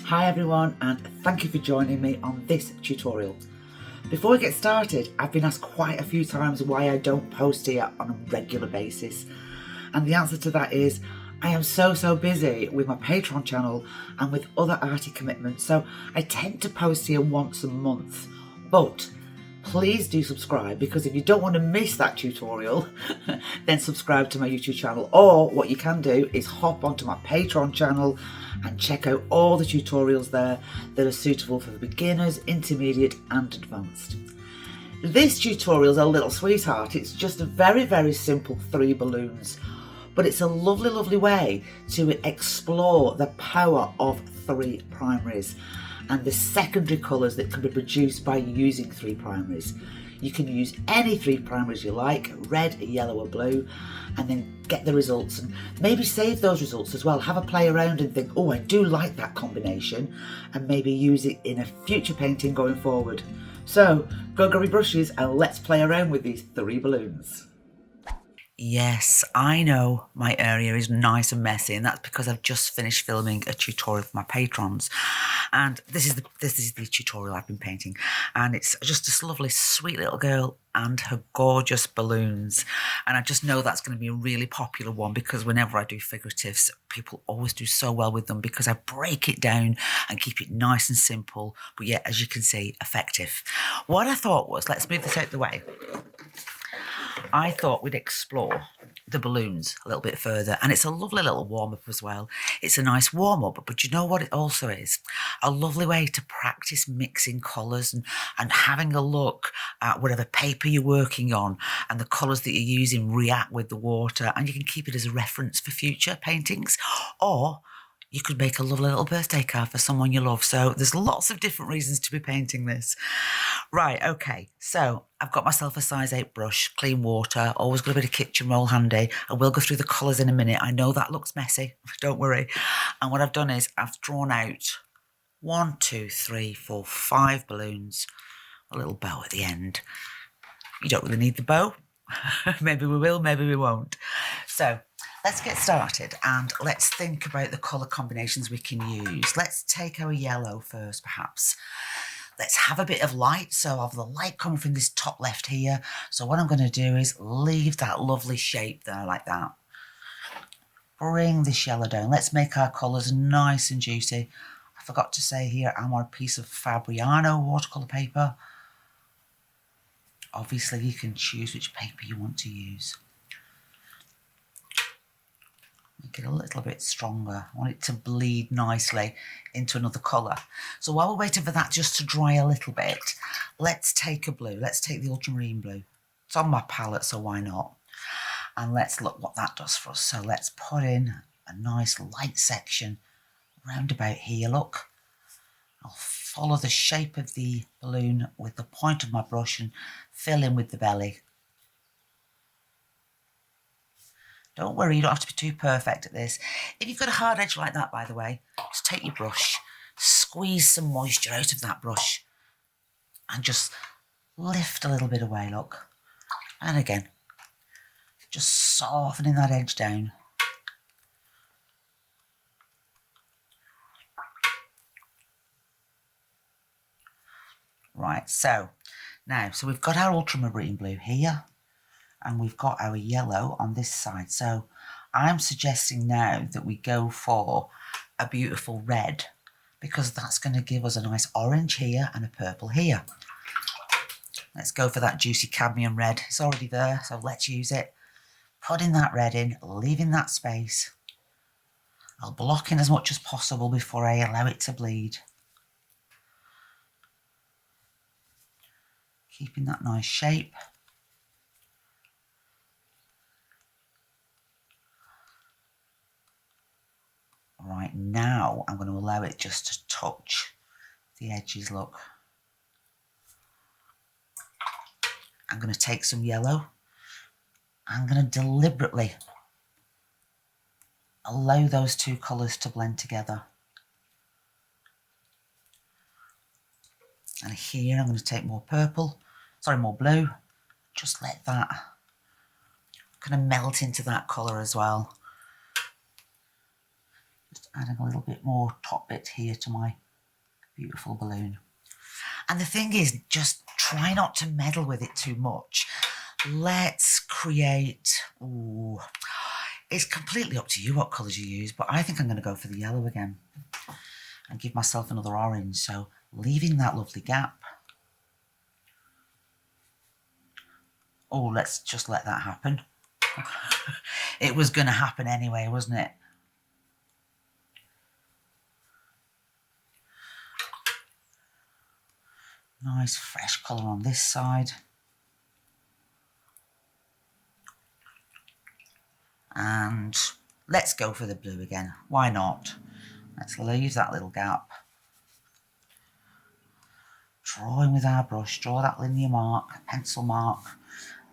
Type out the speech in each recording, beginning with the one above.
Hi everyone, and thank you for joining me on this tutorial. Before we get started, I've been asked quite a few times why I don't post here on a regular basis, and the answer to that is I am so busy with my Patreon channel and with other arty commitments, so I tend to post here once a month. But please do subscribe, because if you don't want to miss that tutorial then subscribe to my YouTube channel, or what you can do is hop onto my Patreon channel and check out all the tutorials there that are suitable for beginners, intermediate and advanced. This tutorial is a little sweetheart. It's just a very simple 3 balloons, but it's a lovely way to explore the power of 3 primaries and the secondary colours that can be produced by using 3 primaries. You can use any 3 primaries you like, red, yellow or blue, and then get the results and maybe save those results as well. Have a play around and think, oh, I do like that combination, and maybe use it in a future painting going forward. So go grab your brushes and let's play around with these 3 balloons. Yes, I know my area is nice and messy, and that's because I've just finished filming a tutorial for my patrons, and this is the tutorial I've been painting, and it's just this lovely sweet little girl and her gorgeous balloons, and I just know that's going to be a really popular one because whenever I do figuratives, people always do so well with them because I break it down and keep it nice and simple, but yet, as you can see, effective. What I thought was, let's move this out the way. I thought we'd explore the balloons a little bit further, and it's a lovely little warm-up as well. It's a nice warm-up, but you know what it also is? A lovely way to practice mixing colours and having a look at whatever paper you're working on and the colours that you're using react with the water, and you can keep it as a reference for future paintings, or you could make a lovely little birthday card for someone you love. So there's lots of different reasons to be painting this. Right, okay, so I've got myself a size 8 brush, clean water, always got a bit of kitchen roll handy. I will go through the colours in a minute. I know that looks messy, don't worry. And what I've done is I've drawn out 1, 2, 3, 4, 5 balloons, a little bow at the end. You don't really need the bow. Maybe we will, maybe we won't. So let's get started and let's think about the colour combinations we can use. Let's take our yellow first, perhaps. Let's have a bit of light. So I've the light coming from this top left here. So what I'm going to do is leave that lovely shape there like that. Bring this yellow down. Let's make our colours nice and juicy. I forgot to say here, I'm on a piece of Fabriano watercolour paper. Obviously, you can choose which paper you want to use. Make it a little bit stronger. I want it to bleed nicely into another colour. So while we're waiting for that just to dry a little bit, let's take a blue. Let's take the Ultramarine Blue. It's on my palette, so why not? And let's look what that does for us. So let's put in a nice light section round about here, look. I'll follow the shape of the balloon with the point of my brush and fill in with the belly. Don't worry, you don't have to be too perfect at this. If you've got a hard edge like that, by the way, just take your brush, squeeze some moisture out of that brush and just lift a little bit away, look. And again, just softening that edge down. Right, so we've got our Ultramarine Blue here, and we've got our yellow on this side. So I'm suggesting now that we go for a beautiful red, because that's going to give us a nice orange here and a purple here. Let's go for that juicy cadmium red. It's already there, so let's use it. Putting that red in, leaving that space. I'll block in as much as possible before I allow it to bleed. Keeping that nice shape. Right, now I'm going to allow it just to touch the edges, look. I'm going to take some yellow. I'm going to deliberately allow those 2 colours to blend together. And here I'm going to take more blue. Just let that kind of melt into that colour as well. Just adding a little bit more top bit here to my beautiful balloon. And the thing is, just try not to meddle with it too much. Let's create, ooh, it's completely up to you what colours you use, but I think I'm going to go for the yellow again and give myself another orange. So leaving that lovely gap. Oh, let's just let that happen. It was going to happen anyway, wasn't it? Nice fresh colour on this side. And let's go for the blue again. Why not? Let's leave that little gap. Drawing with our brush, draw that linear mark, pencil mark,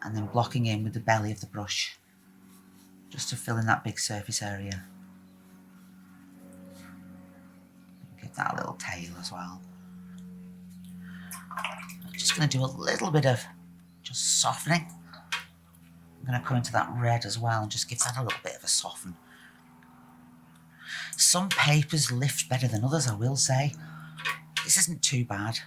and then blocking in with the belly of the brush, just to fill in that big surface area. Give that a little tail as well. I'm just going to do a little bit of just softening. I'm going to come into that red as well and just give that a little bit of a soften. Some papers lift better than others, I will say. This isn't too bad.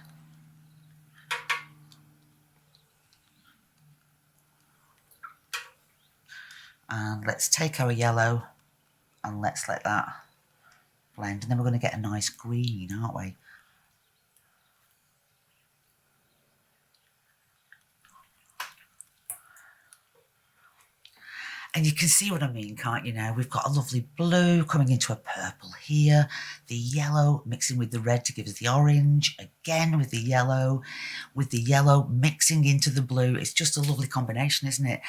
And let's take our yellow and let's let that blend. And then we're going to get a nice green, aren't we? And you can see what I mean, can't you now? We've got a lovely blue coming into a purple here. The yellow mixing with the red to give us the orange. Again with the yellow mixing into the blue. It's just a lovely combination, isn't it?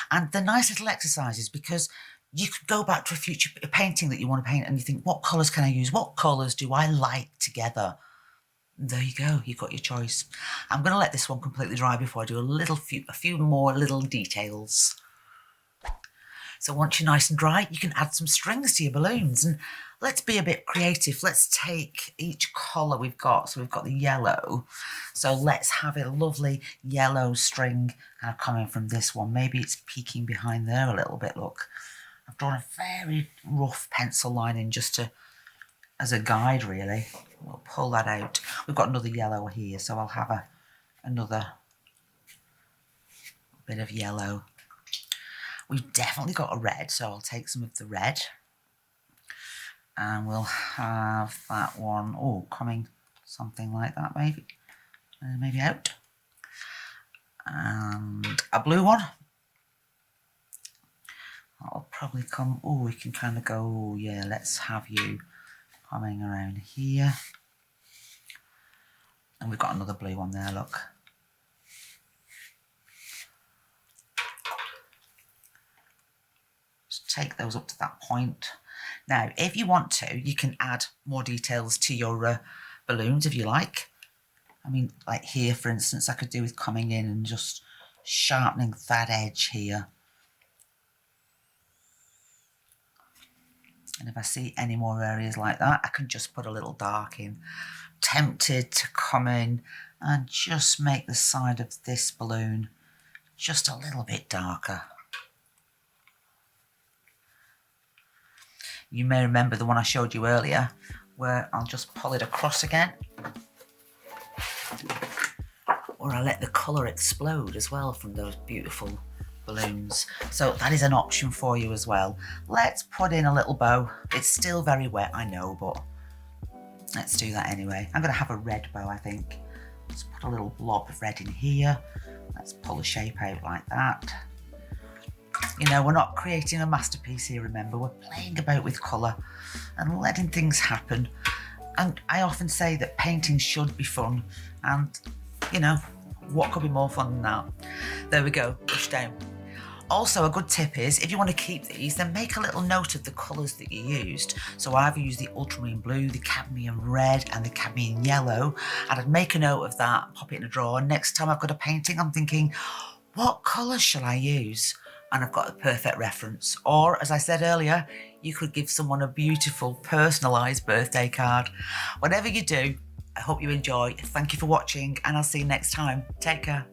And the nice little exercises, because you could go back to a future painting that you want to paint and you think, what colours can I use? What colours do I like together? There you go, you've got your choice. I'm going to let this one completely dry before I do a few more little details. So once you're nice and dry, you can add some strings to your balloons. And let's be a bit creative. Let's take each colour we've got. So we've got the yellow. So let's have a lovely yellow string kind of coming from this one. Maybe it's peeking behind there a little bit, look. I've drawn a very rough pencil line in just to, as a guide really. We'll pull that out. We've got another yellow here, so I'll have another bit of yellow. We've definitely got a red, so I'll take some of the red. And we'll have that one, oh, coming something like that maybe. Maybe out. And a blue one. That'll probably come, oh, we can kind of go, oh, yeah, let's have you coming around here. And we've got another blue one there, look. Take those up to that point. Now, if you want to, you can add more details to your balloons if you like. I mean, like here, for instance, I could do with coming in and just sharpening that edge here. And if I see any more areas like that, I can just put a little dark in. Tempted to come in and just make the side of this balloon just a little bit darker. You may remember the one I showed you earlier, where I'll just pull it across again. Or I let the colour explode as well from those beautiful balloons. So that is an option for you as well. Let's put in a little bow. It's still very wet, I know, but let's do that anyway. I'm going to have a red bow, I think. Let's put a little blob of red in here. Let's pull the shape out like that. You know, we're not creating a masterpiece here, remember. We're playing about with colour and letting things happen. And I often say that painting should be fun. And, you know, what could be more fun than that? There we go, brush down. Also, a good tip is, if you want to keep these, then make a little note of the colours that you used. So I've used the Ultramarine Blue, the Cadmium Red and the Cadmium Yellow. And I'd make a note of that, pop it in a drawer. And next time I've got a painting, I'm thinking, what colours shall I use? And I've got a perfect reference. Or, as I said earlier, you could give someone a beautiful personalised birthday card. Whatever you do, I hope you enjoy. Thank you for watching and I'll see you next time. Take care.